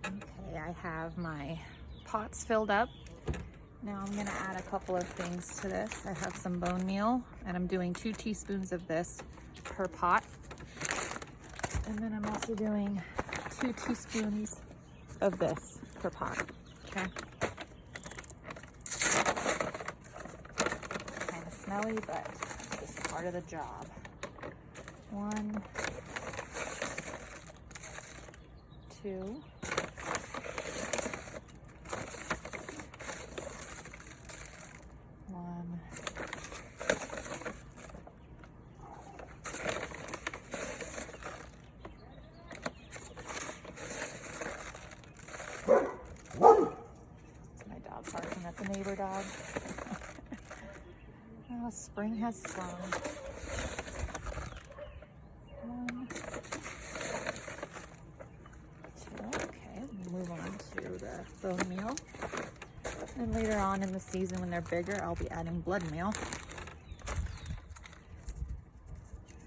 Okay, I have my pots filled up. Now I'm gonna add a couple of things to this. I have some bone meal, and I'm doing 2 teaspoons of this per pot. And then I'm also doing 2 teaspoons of this per pot, okay? Kind of smelly, but it's part of the job. 1, 2. My dog barking at the neighbor dog. Oh, spring has sprung. 1, 2. Okay, we'll move on to the bone meal. And later on in the season, when they're bigger, I'll be adding blood meal.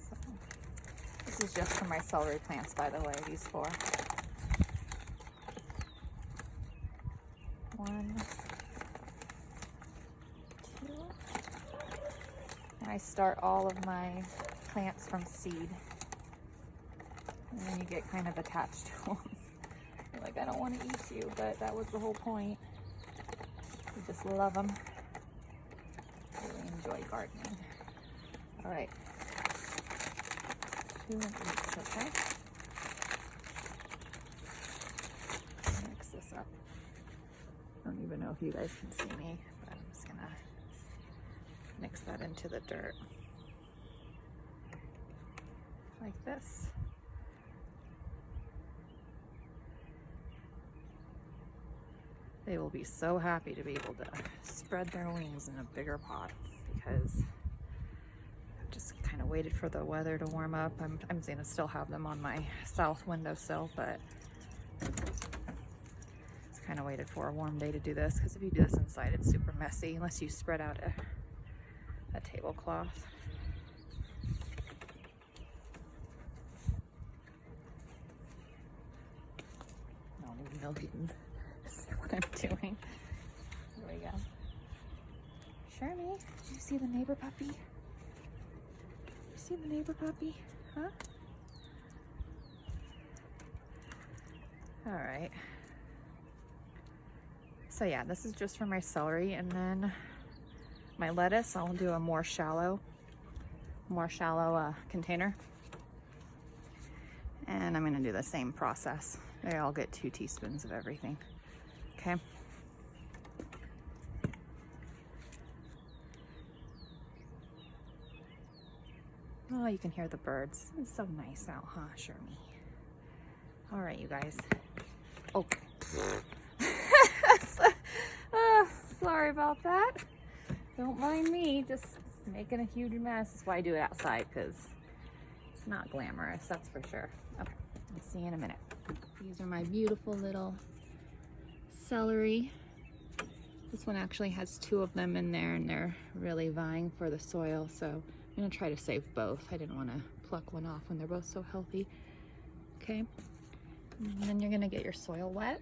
So, this is just for my celery plants, by the way, these 4. 1, 2. And I start all of my plants from seed. And then you get kind of attached to them. You're like, I don't want to eat you, but that was the whole point. You just love them. Really enjoy gardening. All right. 2 and 8, okay? Mix this up. I don't even know if you guys can see me, but I'm just gonna mix that into the dirt. Like this. They will be so happy to be able to spread their wings in a bigger pot, because I've just kind of waited for the weather to warm up. I'm gonna still have them on my south windowsill, but just kind of waited for a warm day to do this, because if you do this inside, it's super messy unless you spread out a tablecloth. I don't even know if you can see what I'm doing. Here we go. Shermie, did you see the neighbor puppy? Did you see the neighbor puppy? Huh? All right. So yeah, this is just for my celery, and then my lettuce, I'll do a more shallow container. And I'm gonna do the same process. They all get 2 teaspoons of everything, okay? Oh, you can hear the birds. It's so nice out, huh, Shermie? All right, you guys. Oh. Sorry about that. Don't mind me, just making a huge mess. That's why I do it outside, because it's not glamorous, that's for sure. Okay, I'll see you in a minute. These are my beautiful little celery. This one actually has 2 of them in there, and they're really vying for the soil, so I'm gonna try to save both. I didn't want to pluck one off when they're both so healthy. Okay, and then you're gonna get your soil wet.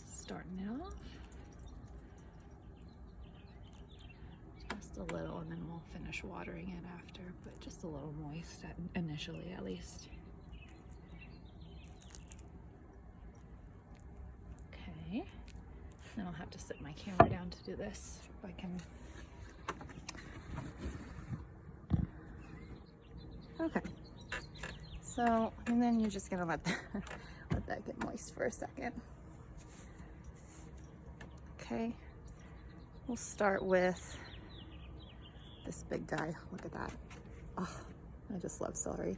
Starting it off. Just a little, and then we'll finish watering it after, but just a little moist initially, at least. Okay, then I'll have to sit my camera down to do this, if I can. Okay, so, and then you're just gonna let that get moist for a second. Okay, we'll start with this big guy. Look at that. Oh, I just love celery.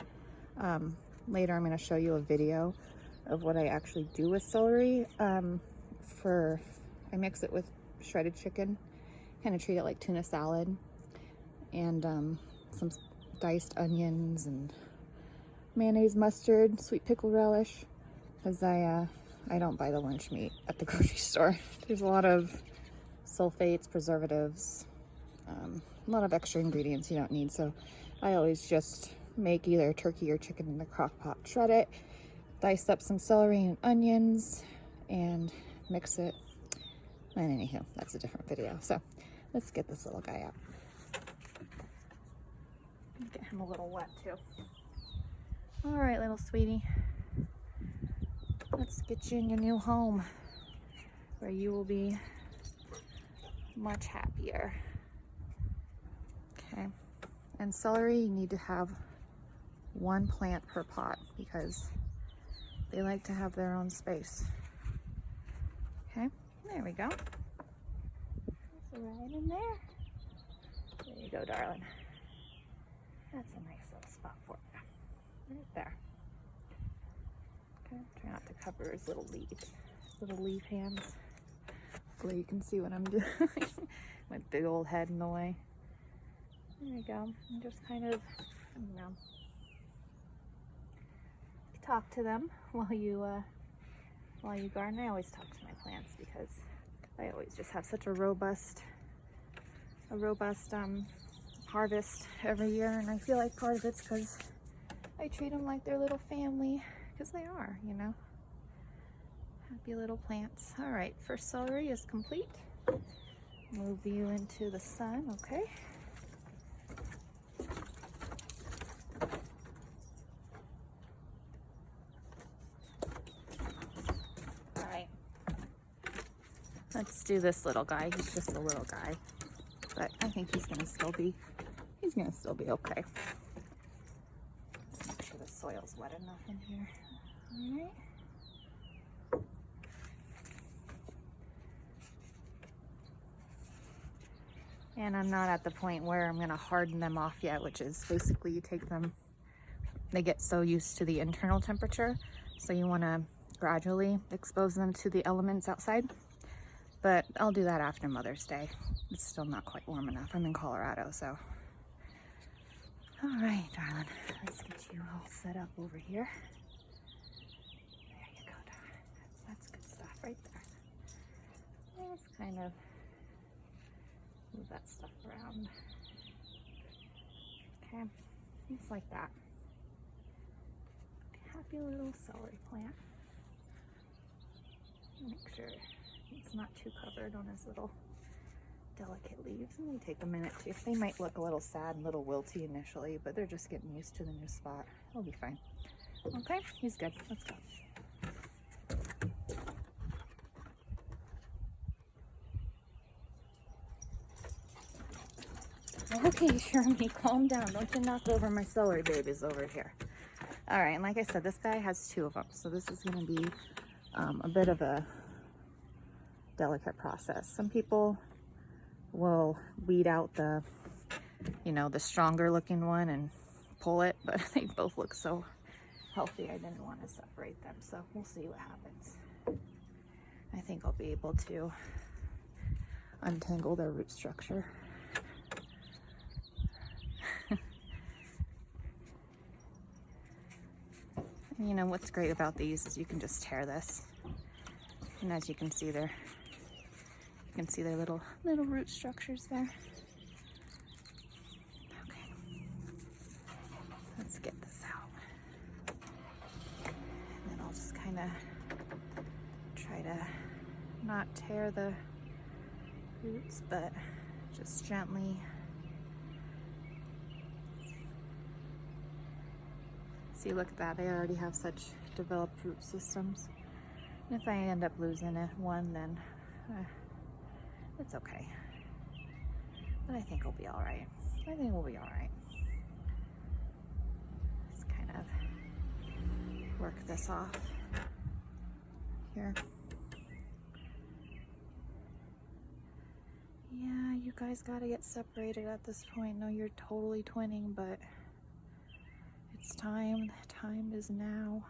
Later I'm going to show you a video of what I actually do with celery. I mix it with shredded chicken, kind of treat it like tuna salad, and some diced onions and mayonnaise, mustard, sweet pickle relish, because I don't buy the lunch meat at the grocery store. There's a lot of sulfates, preservatives, a lot of extra ingredients you don't need. So I always just make either turkey or chicken in the crock pot, shred it, dice up some celery and onions and mix it. And anyhow, that's a different video. So let's get this little guy out. Get him a little wet too. All right, little sweetie. Let's get you in your new home where you will be much happier. Okay. And celery, you need to have one plant per pot because they like to have their own space. Okay, there we go. That's right in there. There you go, darling. That's a nice little spot for you. Right there. Okay, try not to cover his little leaves. Little leaf hands. Hopefully you can see what I'm doing. My big old head in the way. There you go. And just kind of, you know, talk to them while you garden. I always talk to my plants because I always just have such a robust harvest every year, and I feel like part of it's because I treat them like their little family, because they are, you know. Happy little plants. All right, first celery is complete. Move you into the sun, okay? All right. Let's do this little guy. He's just a little guy, but I think he's gonna still be okay. Make sure the soil's wet enough in here. All right. And I'm not at the point where I'm gonna harden them off yet, which is basically you take them, they get so used to the internal temperature, so you wanna gradually expose them to the elements outside. But I'll do that after Mother's Day. It's still not quite warm enough. I'm in Colorado, so. All right, darling, let's get you all set up over here. There you go, darling. That's good stuff right there. Let's kind of move that stuff around. Okay, just like that. Happy little celery plant. Make sure it's not too covered on his little delicate leaves. And they take a minute too. They might look a little sad and a little wilty initially, but they're just getting used to the new spot. He'll be fine. Okay, he's good. Let's go. Okay, Shermie, calm down. Don't you knock over my celery babies over here. All right, and like I said, this guy has two of them, so this is going to be a bit of a delicate process. Some people will weed out the, you know, the stronger looking one and pull it, but they both look so healthy. I didn't want to separate them, so we'll see what happens. I think I'll be able to untangle their root structure. You know what's great about these is you can just tear this, and as you can see there, you can see their little root structures there. Okay, let's get this out, and then I'll just kind of try to not tear the roots, but just gently. See, look at that, they already have such developed root systems. And if I end up losing one, then it's okay. But I think we'll be all right. I think we'll be all right. Just kind of work this off here. Yeah, you guys gotta get separated at this point. No, you're totally twinning, but it's time. The time is now.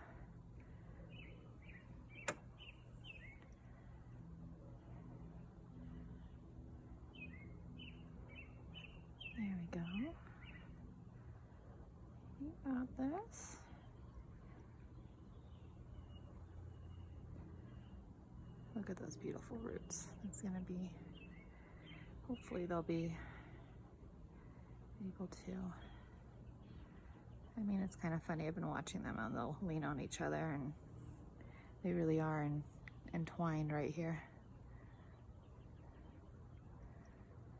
There we go. You got this. Look at those beautiful roots. It's gonna be, hopefully they'll be able to I mean, it's kind of funny. I've been watching them and they'll lean on each other, and they really are entwined right here.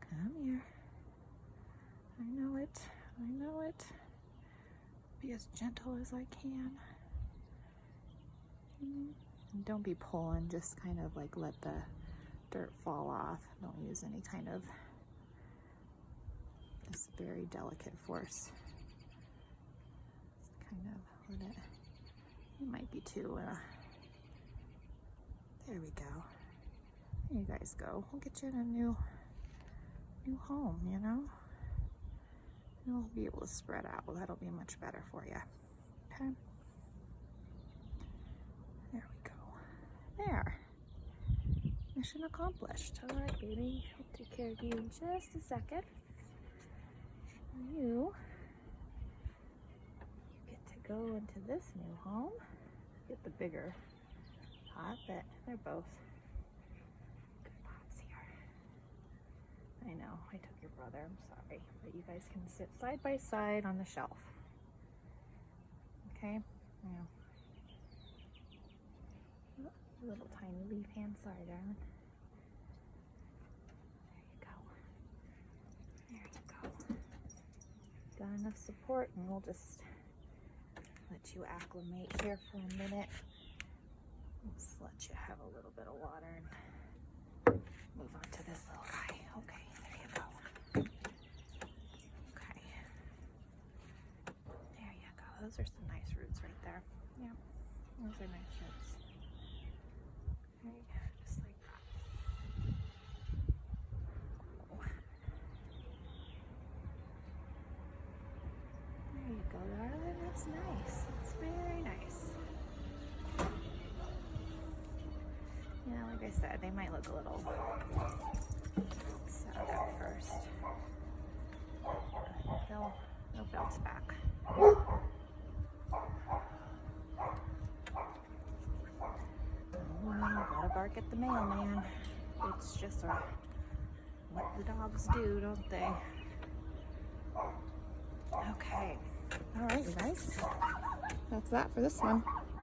Come here. I know it. I know it. Be as gentle as I can. And don't be pulling, just kind of like let the dirt fall off. Don't use any kind of this very delicate force. Just kind of let it, you might be too, there we go. There you guys go. We'll get you in a new home, you know? You'll be able to spread out. Well, that'll be much better for you. Okay? There we go. There. Mission accomplished. All right, baby. I'll take care of you in just a second. You get to go into this new home. Get the bigger pot, but they're both good pots here. I know, I took your brother, I'm sorry. But you guys can sit side by side on the shelf. Okay? Now, oh, little tiny leaf hand, sorry, darling. There you go. Got enough support, and we'll just let you acclimate here for a minute. Just let you have a little bit of water and move on to this little guy. Okay, there you go. Okay. There you go. Those are some nice roots right there. Yeah, those are nice roots. Okay, just like that. There you go, darling. That's nice. That's very nice. Yeah, like I said, they might look a little sad at first. They'll bounce back. Gotta bark at the mailman. It's just what the dogs do, don't they? Okay. All right, you guys. That's that for this one.